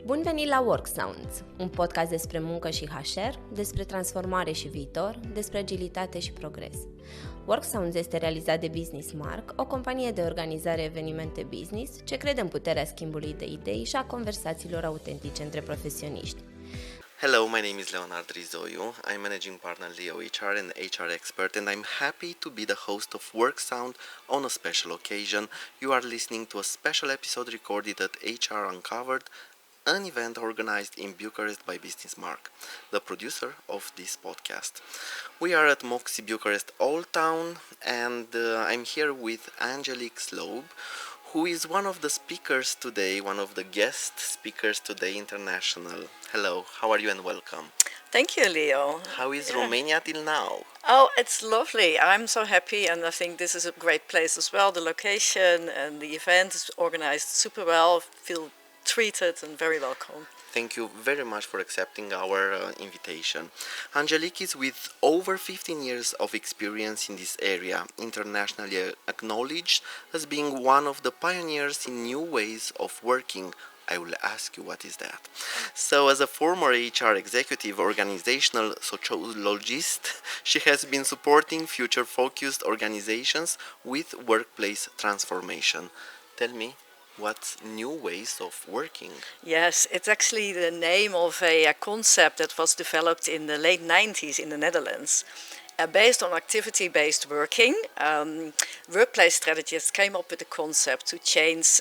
Bun venit la Worksounds, un podcast despre muncă și HR, despre transformare și viitor, despre agilitate și progres. Worksounds este realizat de BusinessMark, o companie de organizare evenimente business ce crede în puterea schimbului de idei și a conversațiilor autentice între profesioniști. Hello, my name is Leonard Rizoiu. I'm managing partner leoHR and HR expert, and I'm happy to be the host of Worksound on a special occasion. You are listening to a special episode recorded at HR Uncovered, an event organized in Bucharest by BusinessMark, the producer of this podcast. We are at Moxie Bucharest Old Town, and I'm here with Angelique Slob, who is one of the speakers today, one of the guest speakers today, international. Hello, how are you and welcome? Thank you, Leo. How is Romania till now? Oh, it's lovely. I'm so happy, and I think this is a great place as well. The location and the event is organized super well. Feel treated and very welcome. Thank you very much for accepting our invitation. Angelique is with over 15 years of experience in this area, internationally acknowledged as being one of the pioneers in new ways of working. I will ask you what is that. So as a former HR executive, organizational sociologist, she has been supporting future-focused organizations with workplace transformation. Tell me, what's new ways of working? Yes, it's actually the name of a concept that was developed in the late 90s in the Netherlands. Based on activity-based working, workplace strategists came up with the concept to change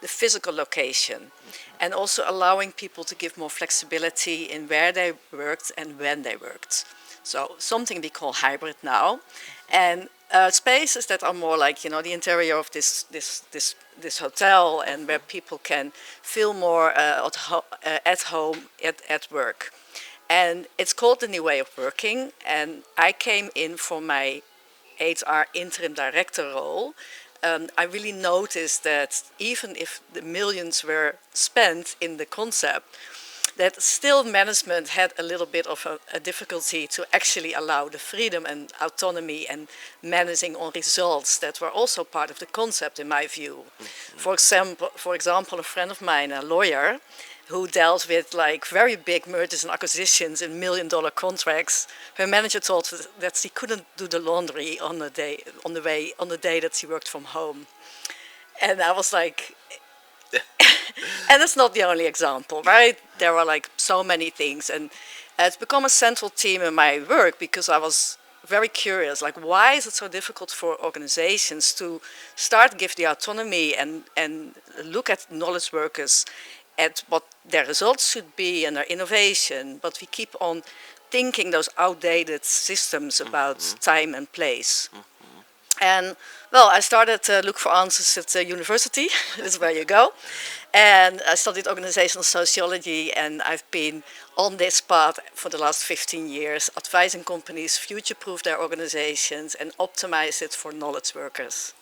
the physical location and also allowing people to give more flexibility in where they worked and when they worked. So something we call hybrid now, and spaces that are more like, you know, the interior of this hotel, and where people can feel more at home at work. And it's called the new way of working, and I came in for my HR interim director role. I really noticed that even if the millions were spent in the concept, that still management had a little bit of a difficulty to actually allow the freedom and autonomy and managing on results that were also part of the concept in my view. Mm-hmm. For example, a friend of mine, a lawyer, who dealt with like very big mergers and acquisitions in $1 million contracts, her manager told her that she couldn't do the laundry on the day that she worked from home. And I was like, and it's not the only example, right? There are like so many things, and it's become a central theme in my work because I was very curious, like, why is it so difficult for organizations to start give the autonomy and look at knowledge workers at what their results should be and their innovation, but we keep on thinking those outdated systems about time and place. And well, I started to look for answers at the university. This is where you go. And I studied organizational sociology, and I've been on this path for the last 15 years, advising companies future-proof their organizations and optimize it for knowledge workers.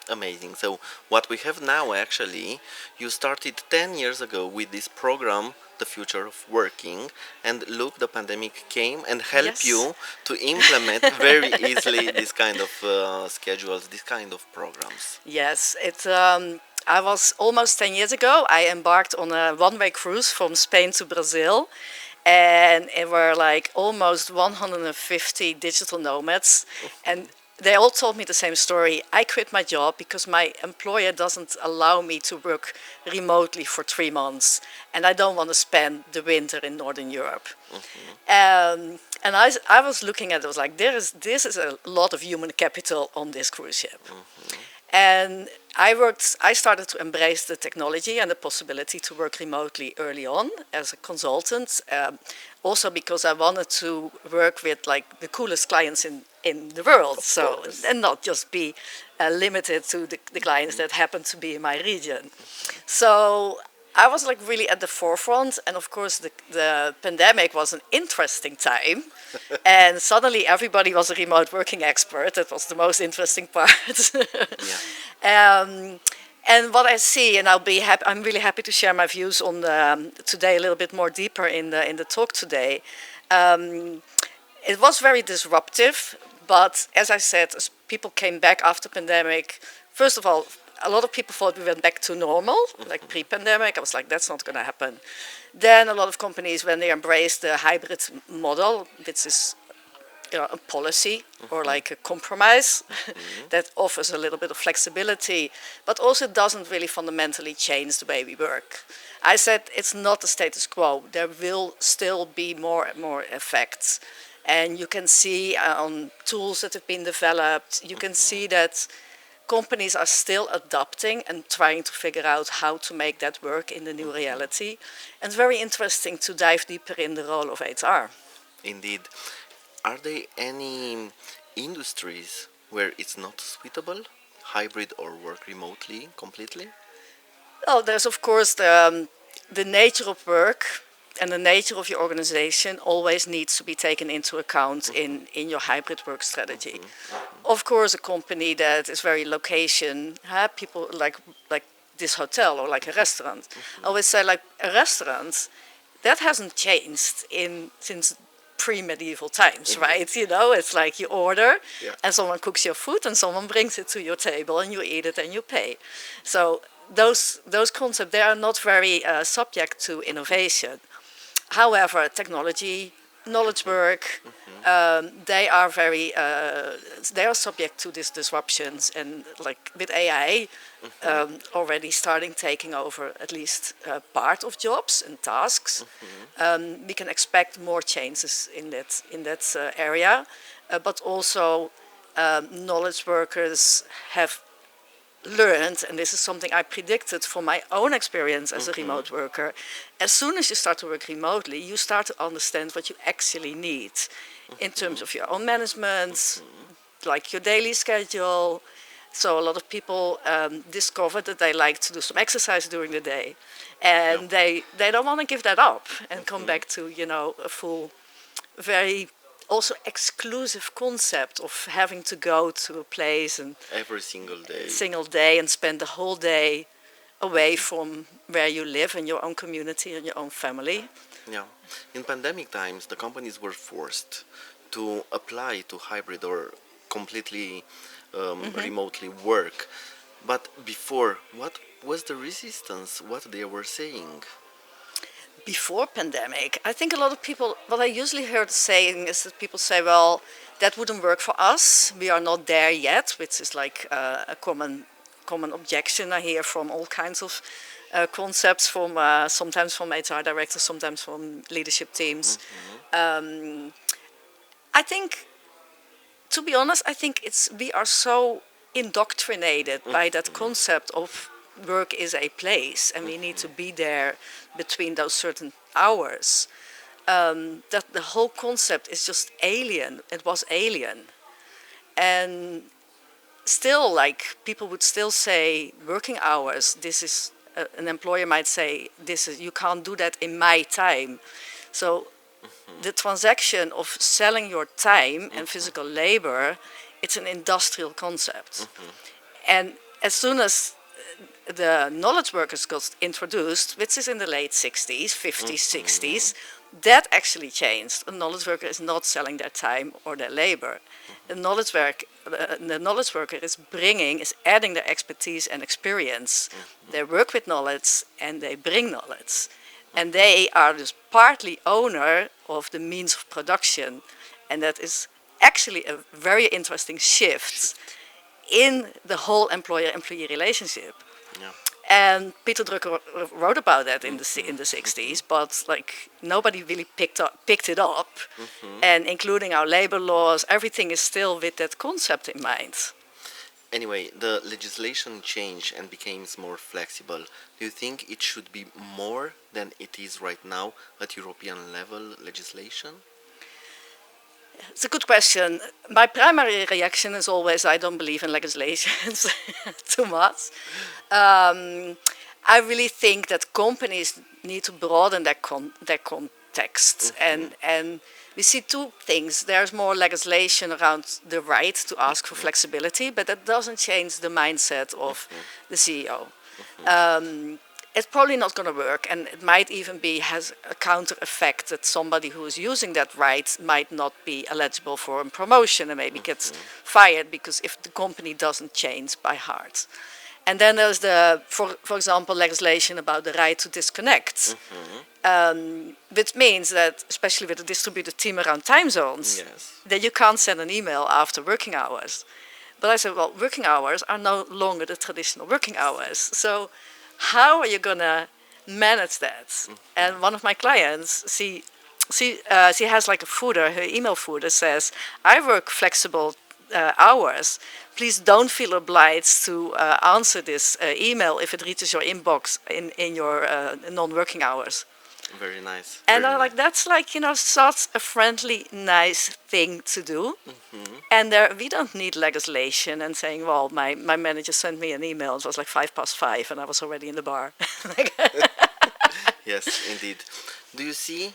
Amazing. So what we have now, actually, you started 10 years ago with this program, The Future of Working, and look, the pandemic came and helped you to implement very easily this kind of schedules, this kind of programs. Yes, I was almost 10 years ago, I embarked on a one-way cruise from Spain to Brazil, and it were like almost 150 digital nomads, and they all told me the same story. I quit my job because my employer doesn't allow me to work remotely for 3 months, and I don't want to spend the winter in Northern Europe. Mm-hmm. And I was looking at it, I was like, this is a lot of human capital on this cruise ship. Mm-hmm. And I started to embrace the technology and the possibility to work remotely early on as a consultant, also because I wanted to work with like the coolest clients in the world, and not just be limited to the clients that happen to be in my region. So I was like really at the forefront, and of course the pandemic was an interesting time, and suddenly everybody was a remote working expert. That was the most interesting part. And what I see, and I'm really happy to share my views on today a little bit more deeper in the talk today. It was very disruptive, but as I said, as people came back after pandemic, first of all, a lot of people thought we went back to normal, like pre-pandemic. I was like, that's not going to happen. Then a lot of companies, when they embrace the hybrid model, which is a policy or like a compromise that offers a little bit of flexibility, but also doesn't really fundamentally change the way we work. I said it's not the status quo. There will still be more and more effects. And you can see on tools that have been developed, you can see that companies are still adapting and trying to figure out how to make that work in the new reality. And it's very interesting to dive deeper in the role of HR. Indeed. Are there any industries where it's not suitable, hybrid or work remotely completely? Well, there's of course the nature of work and the nature of your organization always needs to be taken into account in your hybrid work strategy. Of course, a company that is very location, people like this hotel or like a restaurant. I always say like a restaurant, that hasn't changed since pre-medieval times, right? You know, it's like you order and someone cooks your food and someone brings it to your table and you eat it and you pay. So those concepts, they are not very subject to innovation. However, technology, knowledge work, they are subject to these disruptions, and like with AI already taking over at least part of jobs and tasks, we can expect more changes in that area, but also knowledge workers have learned, and this is something I predicted from my own experience as a remote worker, as soon as you start to work remotely, you start to understand what you actually need in terms of your own management, like your daily schedule. So a lot of people discover that they like to do some exercise during the day, and they don't want to give that up and come back to, a full, very also exclusive concept of having to go to a place and every single day and spend the whole day away from where you live and your own community and your own family. Yeah. In pandemic times, the companies were forced to apply to hybrid or completely remotely work. But before, what was the resistance? What they were saying? Before pandemic, I think a lot of people, what I usually heard saying is that people say, well, that wouldn't work for us. We are not there yet, which is like a common objection I hear from all kinds of concepts, from sometimes from HR directors, sometimes from leadership teams. I think, to be honest, I think we are so indoctrinated by that concept of work is a place and we need to be there between those certain hours, that the whole concept is just alien. It was alien. And still, like, people would still say working hours, this is, an employer might say, you can't do that in my time. So the transaction of selling your time and physical labor, it's an industrial concept. And as soon as the knowledge workers got introduced, which is in the late 60s, 50s, 60s, that actually changed. A knowledge worker is not selling their time or their labor. The knowledge worker is adding their expertise and experience. They work with knowledge and they bring knowledge. And they are just partly owner of the means of production. And that is actually a very interesting shift in the whole employer-employee relationship. Yeah. And Peter Drucker wrote about that in the 60s, but like nobody really picked it up. And including our labor laws, everything is still with that concept in mind. Anyway, the legislation changed and became more flexible. Do you think it should be more than it is right now at European level legislation? It's a good question. My primary reaction is always I don't believe in legislations too much. I really think that companies need to broaden their context. And we see two things. There's more legislation around the right to ask for flexibility, but that doesn't change the mindset of the CEO. It's probably not going to work, and it might even has a counter effect that somebody who is using that right might not be eligible for a promotion and maybe gets fired because if the company doesn't change by heart. And then there's for example, legislation about the right to disconnect, which means that, especially with a distributed team around time zones, Yes. that you can't send an email after working hours. But I said, well, working hours are no longer the traditional working hours. So how are you going to manage that? And one of my clients, she has like a footer, her email footer says, I work flexible hours. Please don't feel obliged to answer this email if it reaches your inbox in your non-working hours. Very nice. And Very I'm like, nice. that's like, such a friendly, nice thing to do. And we don't need legislation and saying, well, my manager sent me an email. It was like 5:05 and I was already in the bar. Yes, indeed. Do you see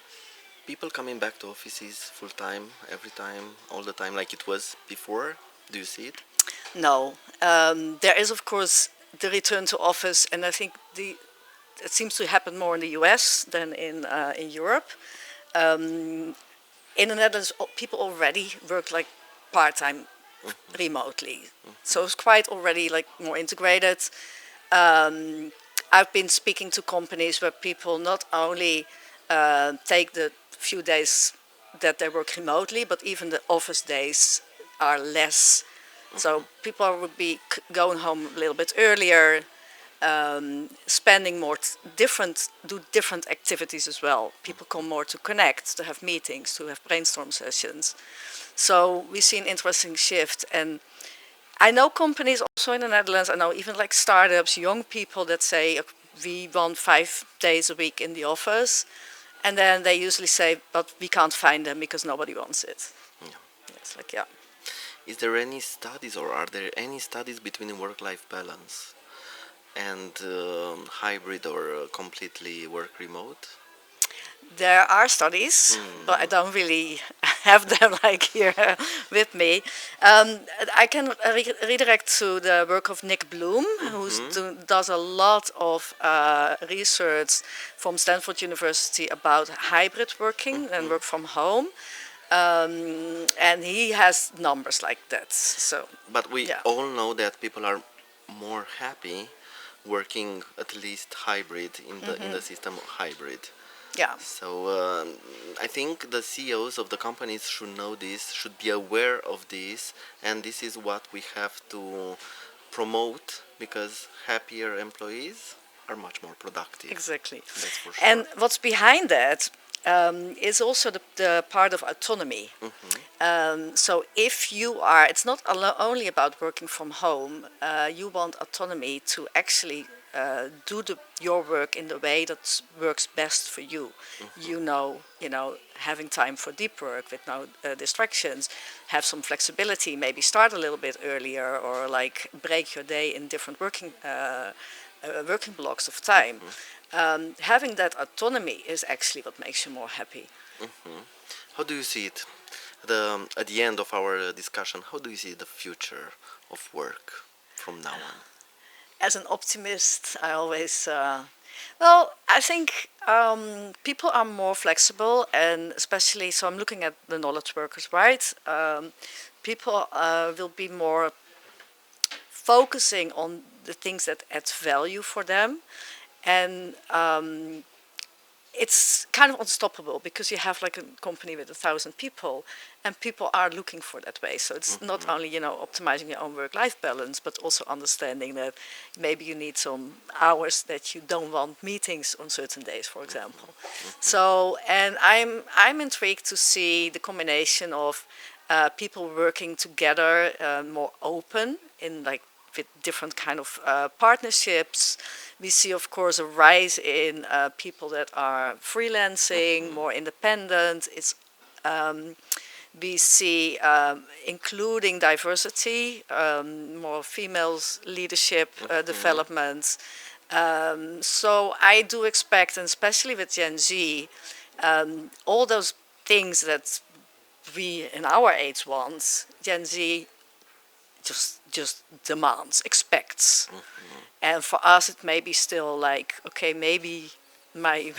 people coming back to offices full time, every time, all the time, like it was before? Do you see it? No. There is, of course, the return to office, and I think it seems to happen more in the US than in Europe. In the Netherlands, people already work like part-time remotely. So it's quite already like more integrated. I've been speaking to companies where people not only take the few days that they work remotely, but even the office days are less. So people would be going home a little bit earlier, spending more do different activities as well. People come more to connect, to have meetings, to have brainstorm sessions. So we see an interesting shift. And I know companies also in the Netherlands, I know even like startups, young people that say we want 5 days a week in the office. And then they usually say, but we can't find them because nobody wants it. Yeah. It's like, yeah. Is there any studies, or are there any studies between work-life balance and hybrid or completely work remote? There are studies, but I don't really have them like here with me. I can redirect to the work of Nick Bloom, who does a lot of research from Stanford University about hybrid working and work from home. And he has numbers like that. So, But we yeah. all know that people are more happy working at least hybrid in the system of hybrid. Yeah. So I think the CEOs of the companies should know this, should be aware of this, and this is what we have to promote, because happier employees are much more productive. Exactly. That's for sure. And what's behind that is also the part of autonomy. So if you are, it's not only about working from home, you want autonomy to actually do your work in the way that works best for you. You know, having time for deep work with no distractions, have some flexibility, maybe start a little bit earlier, or like break your day in different working blocks of time. Having that autonomy is actually what makes you more happy. How do you see it? At the end of our discussion, how do you see the future of work from now on? As an optimist, I always, I think people are more flexible, and especially, so I'm looking at the knowledge workers, right? People will be more focusing on the things that add value for them. And it's kind of unstoppable, because you have like a company with 1,000 people, and people are looking for that way. So it's not only, optimizing your own work-life balance, but also understanding that maybe you need some hours that you don't want meetings on certain days, for example. So, and I'm intrigued to see the combination of people working together, more open in like with different kind of partnerships. We see, of course, a rise in people that are freelancing, more independent. We see including diversity, more females leadership development. So I do expect, and especially with Gen Z, all those things that we in our age want, Gen Z just demands, expects. And for us it may be still like, okay, maybe my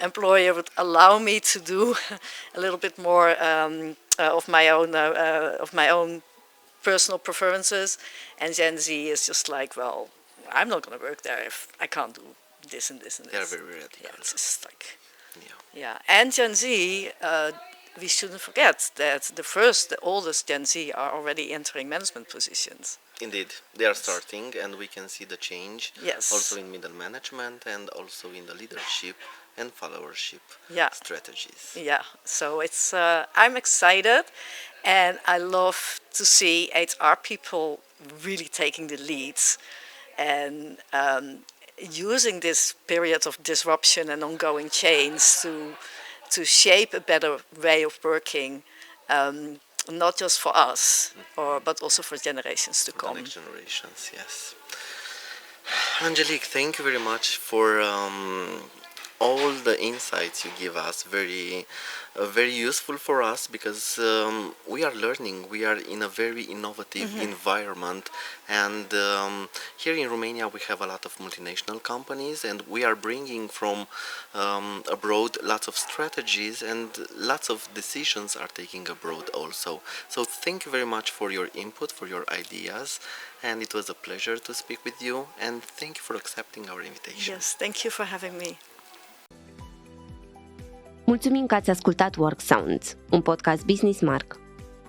employer would allow me to do a little bit more of my own personal preferences, and Gen Z is just like, well, I'm not going to work there if I can't do this and this and this. They're very radical. Yeah, it's just like, Yeah. And Gen Z, we shouldn't forget that the oldest Gen Z are already entering management positions. Indeed, they are starting, and we can see the change. Yes. Also in middle management and also in the leadership and followership strategies. Yeah, so it's I'm excited, and I love to see HR people really taking the leads and using this period of disruption and ongoing change to shape a better way of working, not just for us, but also for generations to come. The next generations, yes. Angelique, thank you very much for all the insights you give us. Very useful for us, because we are learning. We are in a very innovative environment, and here in Romania we have a lot of multinational companies, and we are bringing from abroad lots of strategies, and lots of decisions are taking abroad also. So thank you very much for your input, for your ideas, and it was a pleasure to speak with you, and thank you for accepting our invitation. Yes, thank you for having me. Mulțumim că ați ascultat Worksounds, un podcast BusinessMark.